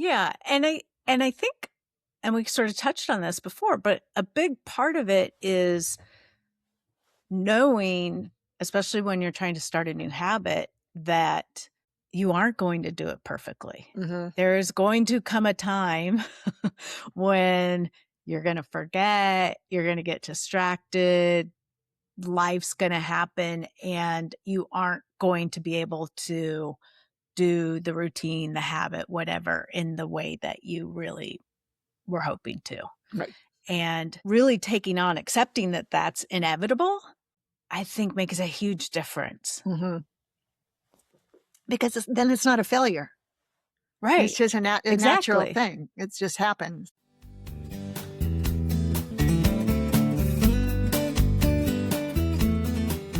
Yeah. And I think, and we sort of touched on this before, but a big part of it is knowing, especially when you're trying to start a new habit, that you aren't going to do it perfectly. Mm-hmm. There is going to come a time when you're going to forget, you're going to get distracted, life's going to happen, and you aren't going to be able to do the routine, the habit, whatever, in the way that you really were hoping to. Right. And really taking on, accepting that that's inevitable, I think makes a huge difference. Mm-hmm. Because then it's not a failure. Right. It's just a natural thing. It just happens.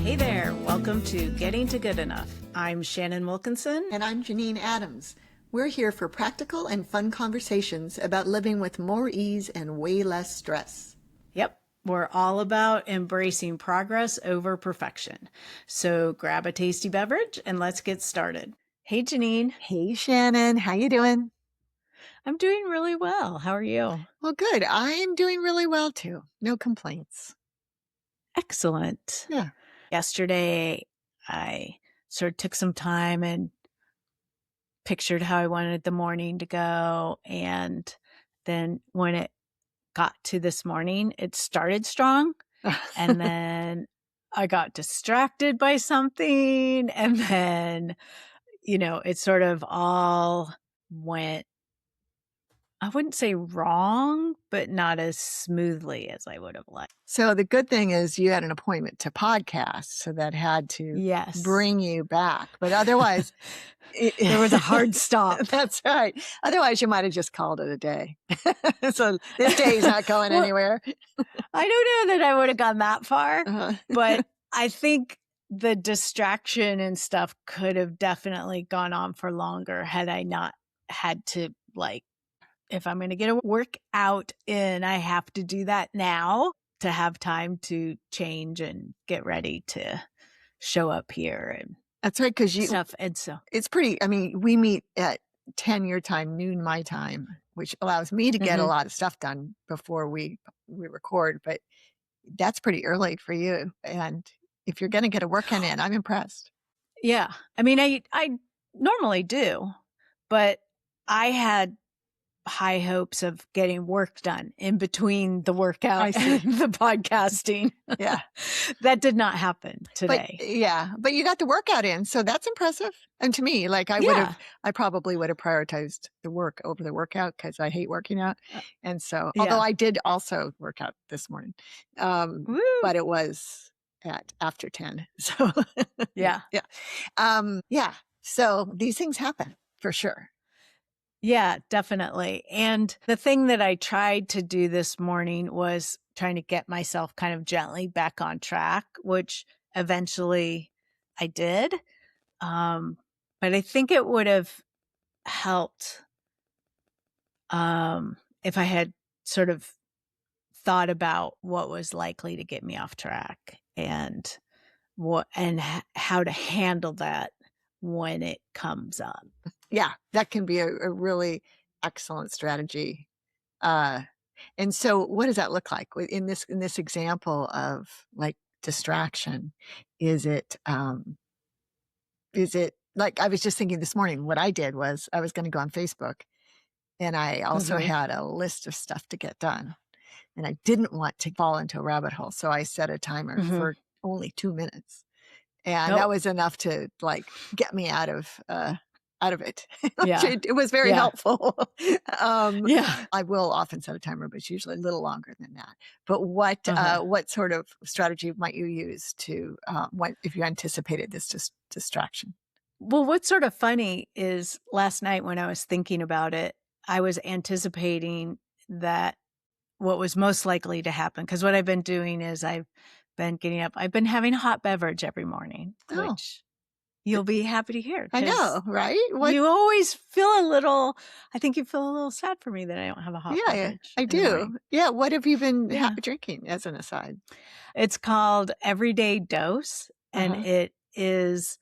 Hey there. Welcome to Getting to Good Enough. I'm Shannon Wilkinson. And I'm Janine Adams. We're here for practical and fun conversations about living with more ease and way less stress. Yep. We're all about embracing progress over perfection. So grab a tasty beverage and let's get started. Hey, Janine. Hey, Shannon. How you doing? I'm doing really well. How are you? Well, good. I'm doing really well, too. No complaints. Excellent. Yeah. Yesterday, I sort of took some time and pictured how I wanted the morning to go. And then when it got to this morning, it started strong. And then I got distracted by something. And then, it sort of all went, I wouldn't say wrong, but not as smoothly as I would have liked. So the good thing is you had an appointment to podcast, so that had to bring you back. But otherwise, there was a hard stop. That's right. Otherwise, you might have just called it a day. So this day is not going anywhere. I don't know that I would have gone that far, but I think the distraction and stuff could have definitely gone on for longer had I not had to, if I'm going to get a workout in, I have to do that now to have time to change and get ready to show up here. And that's right, because stuff. And so it's pretty. I mean, we meet at 10 your time, noon my time, which allows me to get a lot of stuff done before we record. But that's pretty early for you. And if you're going to get a workout in, I'm impressed. Yeah, I mean, I normally do, but I had high hopes of getting work done in between the workout and the podcasting. Yeah. That did not happen today. But you got the workout in, so that's impressive. And to me, I probably would have prioritized the work over the workout because I hate working out. And so, although I did also work out this morning, but it was at after 10. So yeah. So these things happen for sure. Yeah, definitely. And the thing that I tried to do this morning was trying to get myself kind of gently back on track, which eventually I did. But I think it would have helped if I had sort of thought about what was likely to get me off track and how to handle that when it comes up. Yeah, that can be a really excellent strategy. And so what does that look like in this example of distraction? Is it like, I was just thinking this morning, what I did was I was going to go on Facebook and I also had a list of stuff to get done and I didn't want to fall into a rabbit hole. So I set a timer for only 2 minutes and that was enough to get me out of it. It was very helpful. I will often set a timer, but it's usually a little longer than that. But what sort of strategy might you use to if you anticipated this distraction? Well, what's sort of funny is last night when I was thinking about it, I was anticipating that what was most likely to happen, because what I've been doing is I've been getting up. I've been having a hot beverage every morning, which you'll be happy to hear. I know, right? You always feel I think you feel a little sad for me that I don't have a hot beverage. I do. Yeah. What have you been drinking as an aside? It's called Everyday Dose, and it is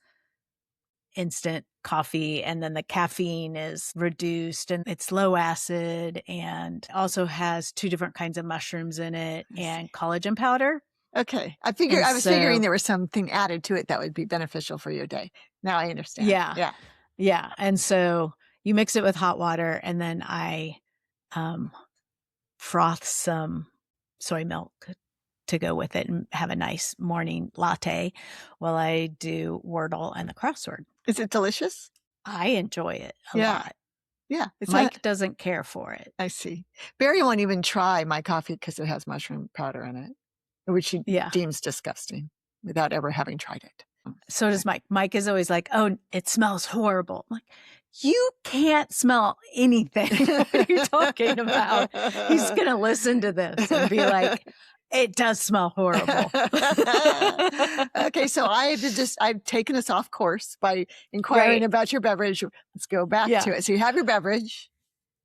instant coffee, and then the caffeine is reduced and it's low acid and also has 2 different kinds of mushrooms in it and collagen powder. Okay. I was figuring there was something added to it that would be beneficial for your day. Now I understand. Yeah. Yeah. Yeah. And so you mix it with hot water, and then I froth some soy milk to go with it and have a nice morning latte while I do Wordle and the crossword. Is it delicious? I enjoy it a Yeah. lot. Yeah. Mike doesn't care for it. I see. Barry won't even try my coffee because it has mushroom powder in it, which he deems disgusting without ever having tried it. So does Mike. Mike is always like, "Oh, it smells horrible." I'm like, you can't smell anything. What are you talking about? He's going to listen to this and be like, it does smell horrible. Okay, so I've taken us off course by inquiring about your beverage. Let's go back to it. So you have your beverage.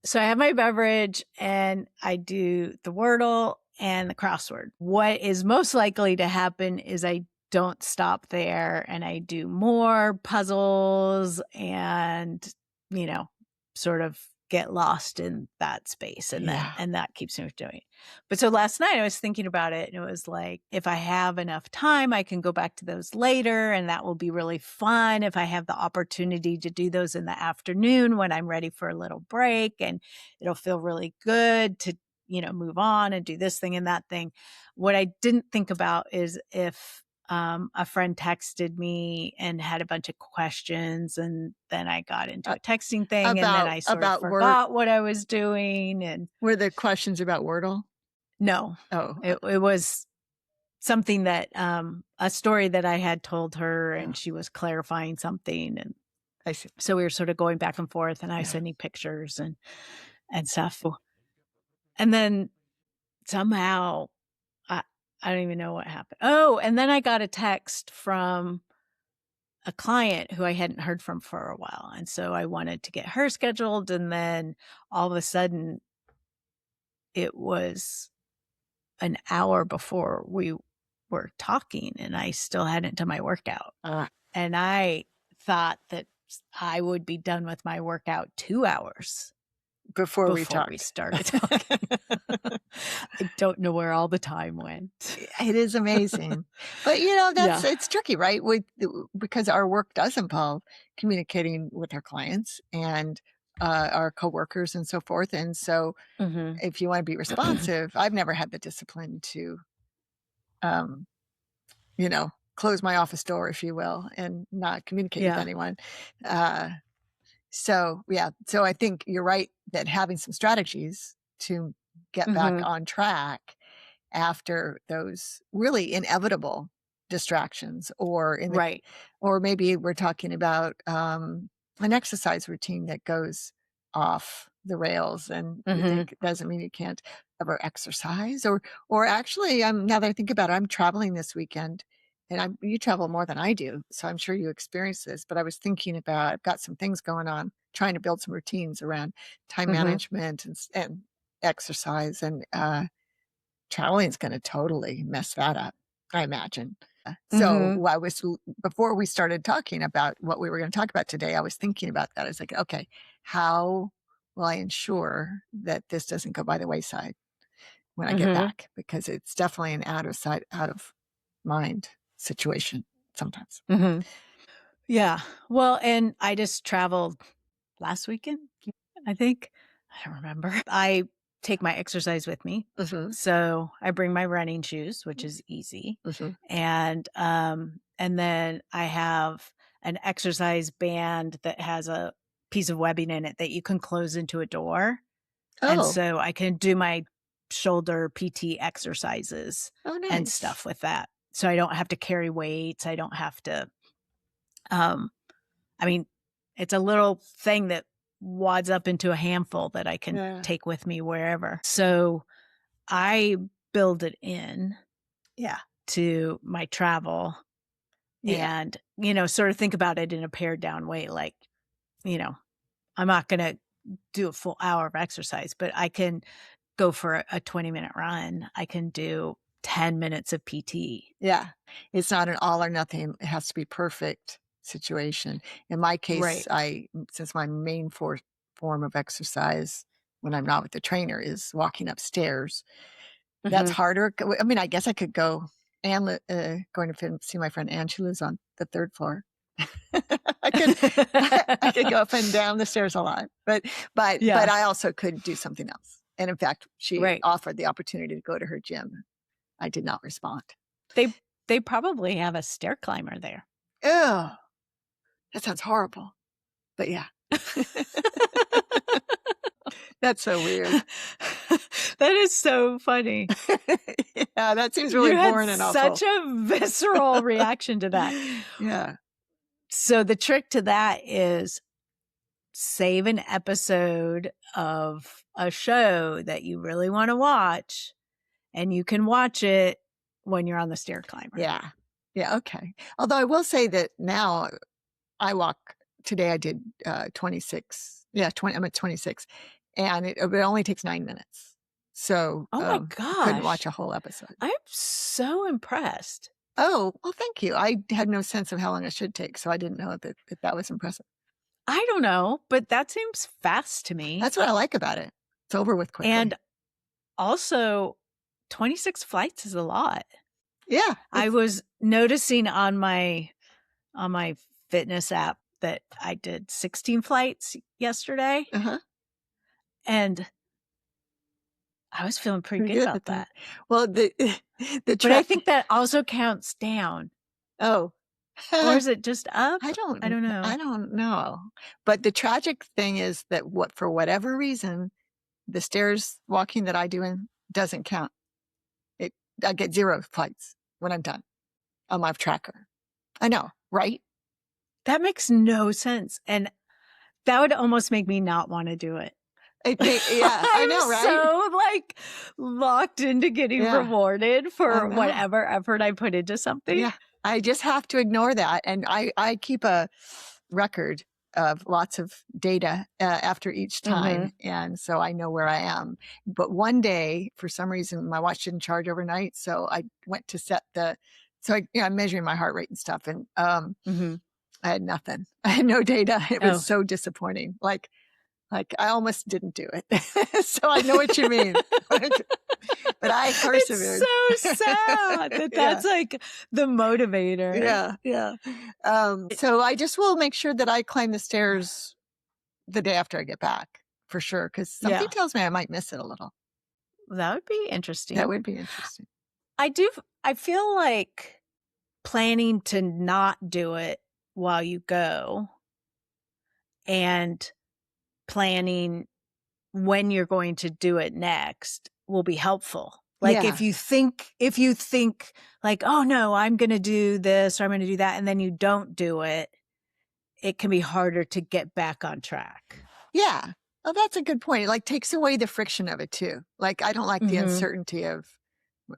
So I have my beverage and I do the Wordle and the crossword. What is most likely to happen is I don't stop there and I do more puzzles and, you know, sort of get lost in that space. And that keeps me doing it. But so last night I was thinking about it and it was like, if I have enough time, I can go back to those later and that will be really fun. If I have the opportunity to do those in the afternoon when I'm ready for a little break, and it'll feel really good to, you know, move on and do this thing and that thing. What I didn't think about is if a friend texted me and had a bunch of questions, and then I got into a texting thing, and then I sort of forgot what I was doing. And were the questions about Wordle? No. Oh, it was something that a story that I had told her, and she was clarifying something, and I see. So we were sort of going back and forth, and I was sending pictures and stuff. And then somehow I don't even know what happened. Oh, and then I got a text from a client who I hadn't heard from for a while. And so I wanted to get her scheduled. And then all of a sudden it was an hour before we were talking and I still hadn't done my workout. And I thought that I would be done with my workout 2 hours before we started talking. I don't know where all the time went. It is amazing. But, you know, it's tricky, right? Because our work does involve communicating with our clients and our coworkers and so forth. And so if you want to be responsive, I've never had the discipline to, you know, close my office door, if you will, and not communicate with anyone. So I think you're right that having some strategies to get back on track after those really inevitable distractions, or or maybe we're talking about an exercise routine that goes off the rails, and it doesn't mean you can't ever exercise. Or actually, now that I think about it, I'm traveling this weekend. And you travel more than I do, so I'm sure you experience this. But I was thinking about, I've got some things going on, trying to build some routines around time management and exercise. And traveling is going to totally mess that up, I imagine. So before we started talking about what we were going to talk about today, I was thinking about that. I was like, okay, how will I ensure that this doesn't go by the wayside when I get back? Because it's definitely an out of sight, out of mind situation sometimes. Yeah. Well, and I just traveled last weekend, I think. I don't remember. I take my exercise with me. So I bring my running shoes, which is easy. And then I have an exercise band that has a piece of webbing in it that you can close into a door. And so I can do my shoulder PT exercises and stuff with that. So I don't have to carry weights. I don't have to, I mean, it's a little thing that wads up into a handful that I can take with me wherever. So I build it in to my travel and, you know, sort of think about it in a pared down way. Like, you know, I'm not going to do a full hour of exercise, but I can go for a 20-minute run. I can do 10 minutes of PT. Yeah. It's not an all or nothing. It has to be perfect situation. In my case, Right. since my main form of exercise when I'm not with the trainer is walking upstairs, that's Mhm. harder. I mean, I guess I could go and going to see my friend Ann. She lives on the 3rd floor. I could I could go up and down the stairs a lot, but Yeah. I also could do something else. And in fact, she Right. offered the opportunity to go to her gym. I did not respond. They probably have a stair climber there. Ew, that sounds horrible. But yeah, that's so weird. That is so funny. Yeah, that seems really You had boring and awful. such a visceral reaction to that. Yeah. So the trick to that is save an episode of a show that you really want to watch, and you can watch it when you're on the stair climber. Yeah. Yeah, okay. Although I will say that now I walk today I did 26. Yeah, 20 I'm at 26. And it only takes 9 minutes. So, Oh my I couldn't watch gosh. a whole episode. I'm so impressed. Oh, well, thank you. I had no sense of how long it should take, so I didn't know that was impressive. I don't know, but that seems fast to me. That's what I like about it. It's over with quickly. And also, 26 flights is a lot. Yeah. I was noticing on my fitness app that I did 16 flights yesterday, Uh-huh. and I was feeling pretty Pretty good good about at that. that. Well, the But I think that also counts down. Oh. Or is it just up? I I don't know. But the tragic thing is that for whatever reason, the stairs walking that I do in doesn't count. I get 0 flights when I'm done on my tracker. I know, right? That makes no sense, and that would almost make me not wanna do it. Yeah, I know, right? I'm so, like, locked into getting Yeah, rewarded I for know. whatever effort I put into something. Yeah, I just have to ignore that, and I keep a record of lots of data after each time, Mhm. and so I know where I am. But one day, for some reason, my watch didn't charge overnight, so I went to set I'm measuring my heart rate and stuff, and Mhm. I had nothing. I had no data. It was Oh. so disappointing. Like I almost didn't do it. So I know what you mean. But I persevered. It's so sad that Yeah. that's, like, the motivator. Yeah, yeah. So I just will make sure that I climb the stairs the day after I get back, for sure, because something Yeah. tells me I might miss it a little. That would be That interesting. would be interesting. I feel like planning to not do it while you go and planning when you're going to do it next will be helpful. Like Yeah. if you think like, "Oh no, I'm going to do this or I'm going to do that," and then you don't do it, it can be harder to get back on track. Yeah. Oh, that's a good point. It, like, takes away the friction of it too. Like, I don't like the Mhm. uncertainty of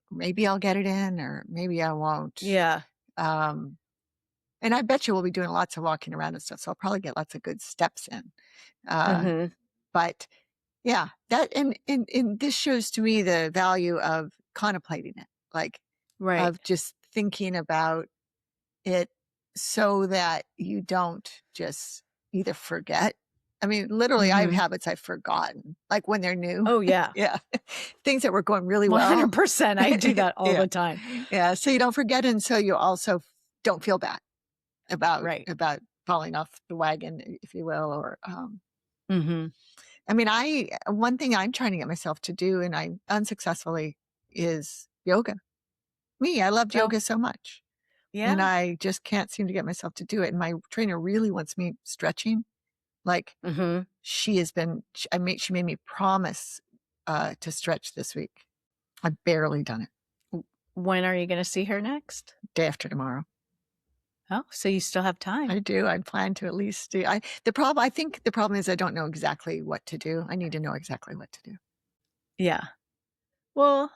maybe I'll get it in or maybe I won't. Yeah. Um, and I bet you we'll be doing lots of walking around and stuff, so I'll probably get lots of good steps in. Mhm. But yeah, that and this shows to me the value of contemplating it, like, Right. of just thinking about it so that you don't just either forget. I mean, literally, I have Mhm. habits I've forgotten, like when they're new. Oh yeah. Yeah. Things that were going really well. 100%. I do that all Yeah. the time. Yeah. So you don't forget, and so you also don't feel bad Right. about falling off the wagon, if you will, or Mhm. I mean, one thing I'm trying to get myself to do, and I unsuccessfully, is yoga. I loved Oh, yoga so much, and yeah. I just can't seem to get myself to do it. And my trainer really wants me stretching. Like Mhm. she has been, she made me promise to stretch this week. I've barely done it. When are you going to see her next? Day after tomorrow. Oh, so you still have time. I do. I plan to at least do. I think the problem is I don't know exactly what to do. I need to know exactly what to do. Yeah. Well,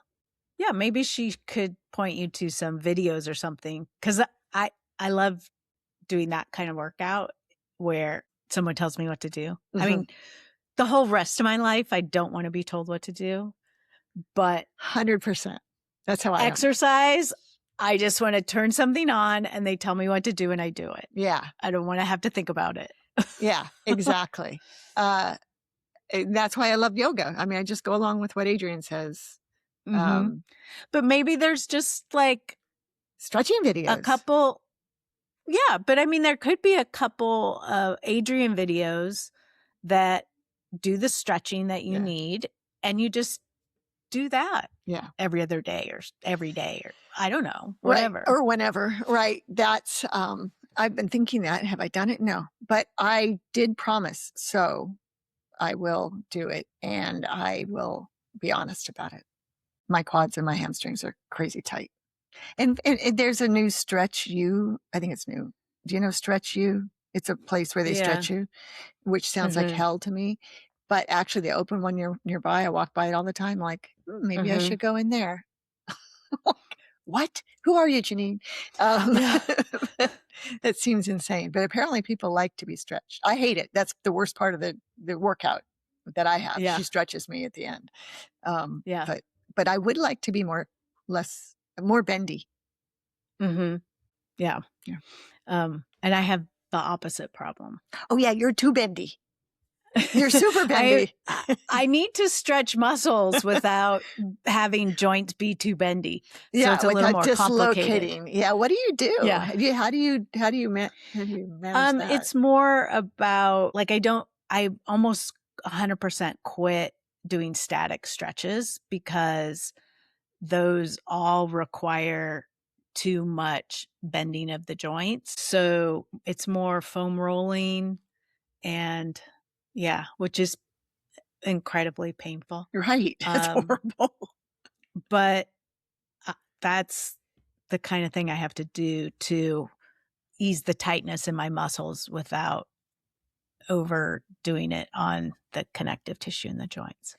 yeah, maybe she could point you to some videos or something, because I love doing that kind of workout where someone tells me what to do. I mean, the whole rest of my life, I don't want to be told what to do, but 100%. That's how I am. exercise, I just want to turn something on and they tell me what to do and I do it. Yeah. I don't want to have to think about it. Yeah, exactly. That's why I love yoga. I mean, I just go along with what Adrienne says. But maybe there's just like stretching a videos. couple. Yeah, but I mean, there could be a couple of Adrienne videos that do the stretching that you need, and you just do that. Yeah. Every other day or every day, or I don't know, Right. whatever. Or whenever. Right. That's, I've been thinking that. Have I done it? No. But I did promise. So I will do it and I will be honest about it. My quads and my hamstrings are crazy tight. And there's a new Stretch U. I think it's new. Do you know Stretch U? It's a place where they stretch you, which sounds like hell to me. But actually, they open one nearby. I walk by it all the time. Like, maybe I should go in there. What? Who are you, Janine? That seems insane. But apparently, people like to be stretched. I hate it. That's the worst part of the workout that I have. Yeah. She stretches me at the end. Yeah. But I would like to be more bendy. Yeah. Yeah. And I have the opposite problem. Oh yeah, you're too bendy. You're super bendy. I need to stretch muscles without having joints be too bendy. So it's a little more complicated. Yeah. What do you do? Yeah. How do you manage that? It's more about like I almost 100% quit doing static stretches because those all require too much bending of the joints. So it's more foam rolling and which is incredibly painful. Right. That's horrible. But that's the kind of thing I have to do to ease the tightness in my muscles without overdoing it on the connective tissue in the joints.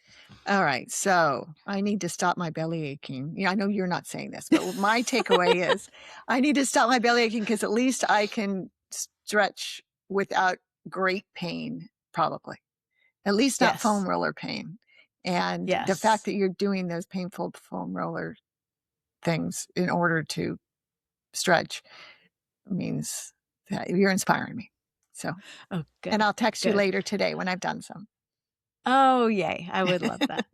All right. So I need to stop my belly aching. Yeah, I know you're not saying this, but my takeaway is I need to stop my belly aching because at least I can stretch without great pain, probably. At least not foam roller pain. And the fact that you're doing those painful foam roller things in order to stretch means that you're inspiring me. So, and I'll text you later today when I've done some. Oh, yay. I would love that.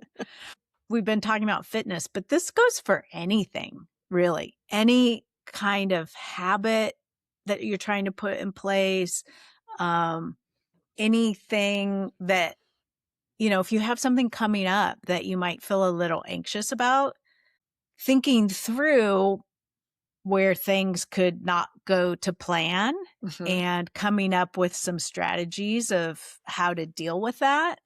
We've been talking about fitness, but this goes for anything, really. Any kind of habit that you're trying to put in place, anything that, if you have something coming up that you might feel a little anxious about, thinking through where things could not go to plan and coming up with some strategies of how to deal with that.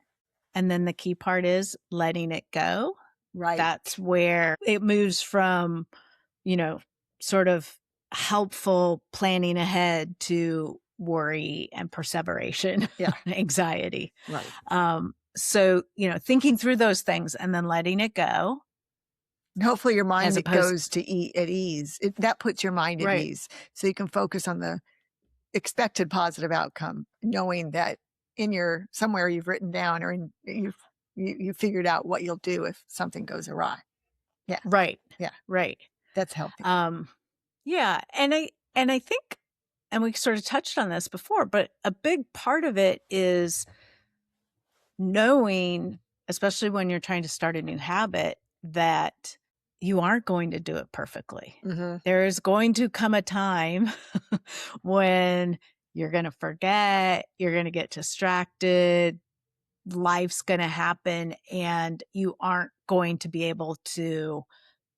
And then the key part is letting it go. Right. That's where it moves from, sort of helpful planning ahead to worry and perseveration, anxiety. Right. So, thinking through those things and then letting it go. And hopefully your mind goes to at ease. That puts your mind at ease. So you can focus on the expected positive outcome, knowing that somewhere you've written down or you figured out what you'll do if something goes awry. Yeah. Right. Yeah. Right. That's healthy. Yeah. And I think, and we sort of touched on this before, but a big part of it is knowing, especially when you're trying to start a new habit, that you aren't going to do it perfectly. There is going to come a time when you're going to forget, you're going to get distracted, life's going to happen, and you aren't going to be able to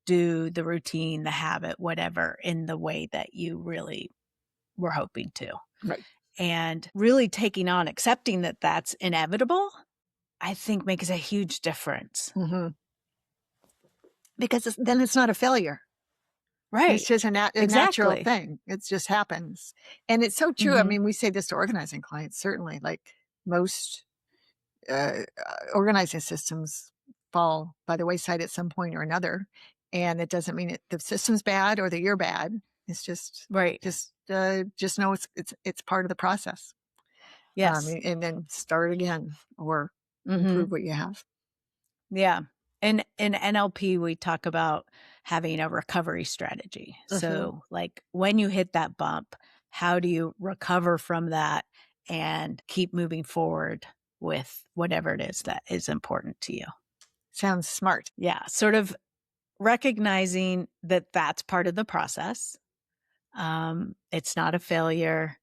do the routine, the habit, whatever, in the way that you really were hoping to. Right. And really accepting that that's inevitable, I think makes a huge difference. Because then it's not a failure. Right. It's just a natural thing. It just happens. And it's so true. I mean, we say this to organizing clients, certainly. Like most organizing systems fall by the wayside at some point or another. And it doesn't mean the system's bad or that you're bad. It's just just know it's part of the process. Yes. And then start again or improve what you have. Yeah. In NLP, we talk about having a recovery strategy. Mhm. So like when you hit that bump, how do you recover from that and keep moving forward with whatever it is that is important to you? Sounds smart. Yeah, sort of recognizing that that's part of the process. It's not a failure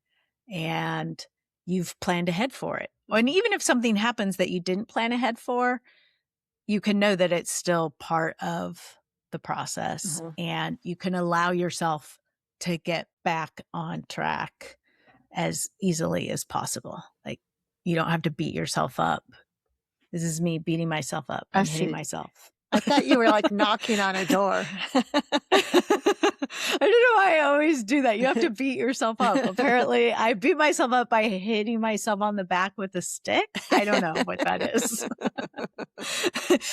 and you've planned ahead for it. And even if something happens that you didn't plan ahead for, you can know that it's still part of the process Mhm. and you can allow yourself to get back on track as easily as possible. Like you don't have to beat yourself up. This is me beating myself up. I I'm hitting see. myself. I thought you were like knocking on a door. I don't know why I always do that. You have to beat yourself up. Apparently, I beat myself up by hitting myself on the back with a stick. I don't know what that is.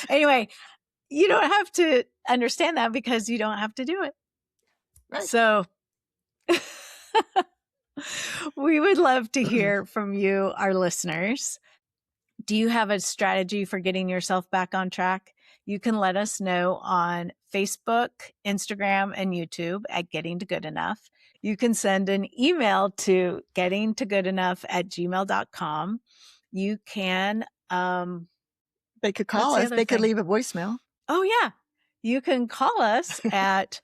Anyway, you don't have to understand that because you don't have to do it. Right. So we would love to hear from you, our listeners. Do you have a strategy for getting yourself back on track? You can let us know on Facebook, Instagram, and YouTube at Getting to Good Enough. You can send an email to gettingtogoodenough@gmail.com. You can, They could what's call the us. other They could thing? leave a voicemail. Oh, yeah. You can call us at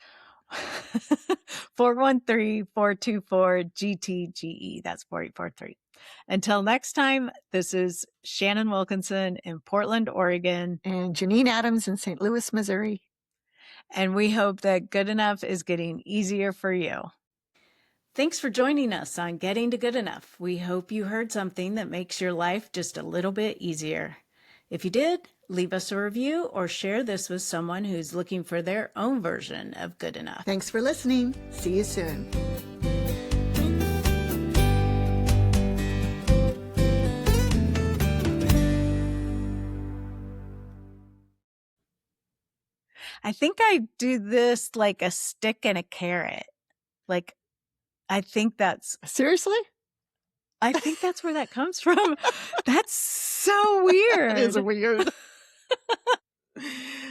413-424-GTGE. That's 4843. Until next time, this is Shannon Wilkinson in Portland, Oregon. And Janine Adams in St. Louis, Missouri. And we hope that good enough is getting easier for you. Thanks for joining us on Getting to Good Enough. We hope you heard something that makes your life just a little bit easier. If you did, leave us a review or share this with someone who's looking for their own version of good enough. Thanks for listening. See you soon. I think I do this like a stick and a carrot. Like, I think that's Seriously? where that comes from. That's so weird. It is weird.